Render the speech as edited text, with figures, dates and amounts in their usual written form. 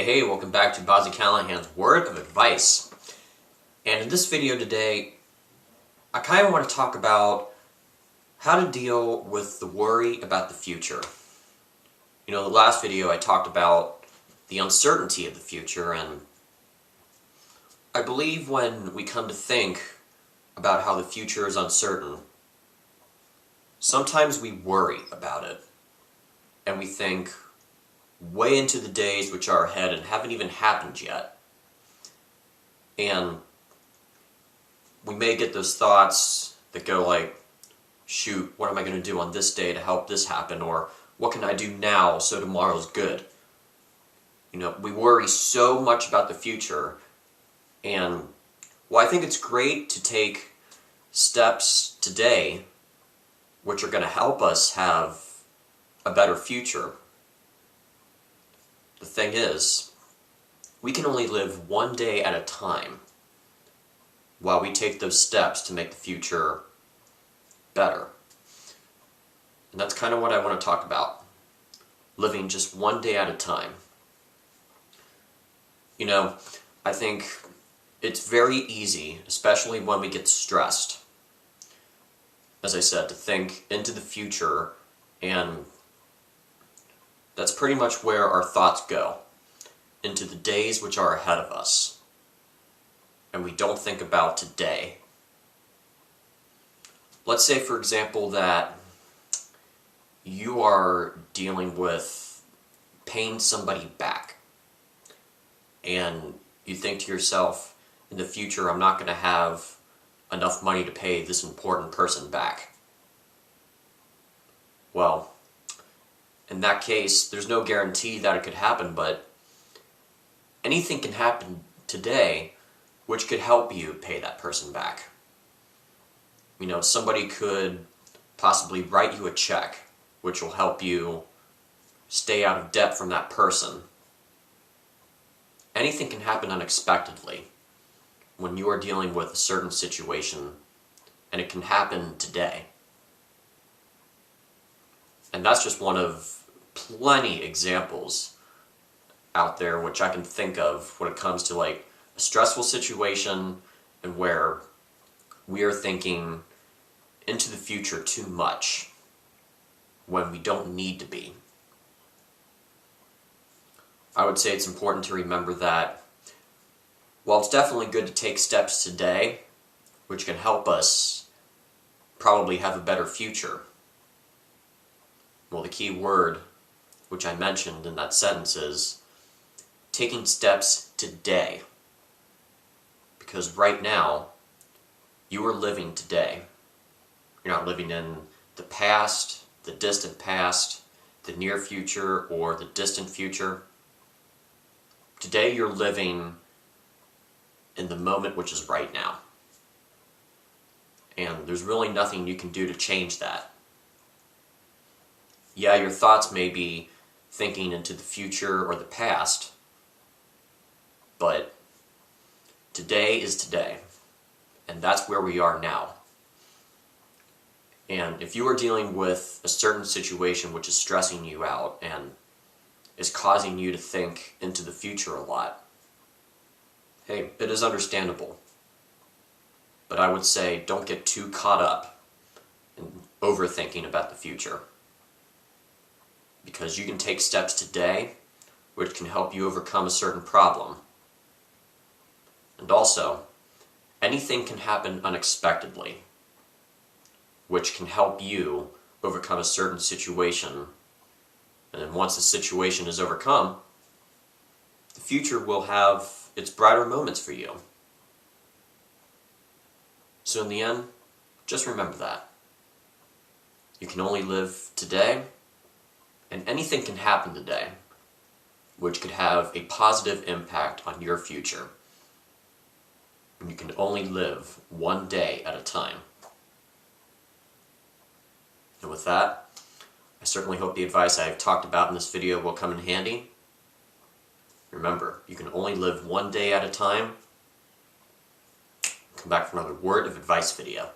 Hey, welcome back to Bobb-z Callahan's Word of Advice. And in this video today, I kind of want to talk about how to deal with the worry about the future. You know, the last video I talked about the uncertainty of the future, and I believe when we come to think about how the future is uncertain, sometimes we worry about it, and we think way into the days which are ahead and haven't even happened yet. And we may get those thoughts that go like, shoot, what am I going to do on this day to help this happen? Or what can I do now so tomorrow's good? You know, we worry so much about the future, and well, I think it's great to take steps today which are going to help us have a better future. The thing is, we can only live one day at a time while we take those steps to make the future better. And that's kind of what I want to talk about. Living just one day at a time. You know, I think it's very easy, especially when we get stressed, as I said, to think into the future, and that's pretty much where our thoughts go, into the days which are ahead of us, and we don't think about today. Let's say, for example, that you are dealing with paying somebody back, and you think to yourself, in the future I'm not going to have enough money to pay this important person back. Well, in that case, there's no guarantee that it could happen, but anything can happen today which could help you pay that person back. You know, somebody could possibly write you a check which will help you stay out of debt from that person. Anything can happen unexpectedly when you are dealing with a certain situation, and it can happen today. And that's just one of plenty examples out there which I can think of when it comes to like a stressful situation and where we are thinking into the future too much when we don't need to be. I would say it's important to remember that while it's definitely good to take steps today which can help us probably have a better future, well, the key word which I mentioned in that sentence is taking steps today. Because right now, you are living today. You're not living in the past, the distant past, the near future, or the distant future. Today you're living in the moment which is right now. And there's really nothing you can do to change that. Yeah, your thoughts may be thinking into the future or the past, but today is today, and that's where we are now. And if you are dealing with a certain situation which is stressing you out and is causing you to think into the future a lot, hey, it is understandable. But I would say don't get too caught up in overthinking about the future, because you can take steps today which can help you overcome a certain problem. And also, anything can happen unexpectedly which can help you overcome a certain situation. And then once the situation is overcome, the future will have its brighter moments for you. So in the end, just remember that. You can only live today, and anything can happen today which could have a positive impact on your future. And you can only live one day at a time. And with that, I certainly hope the advice I've talked about in this video will come in handy. Remember, you can only live one day at a time. Come back for another Word of Advice video.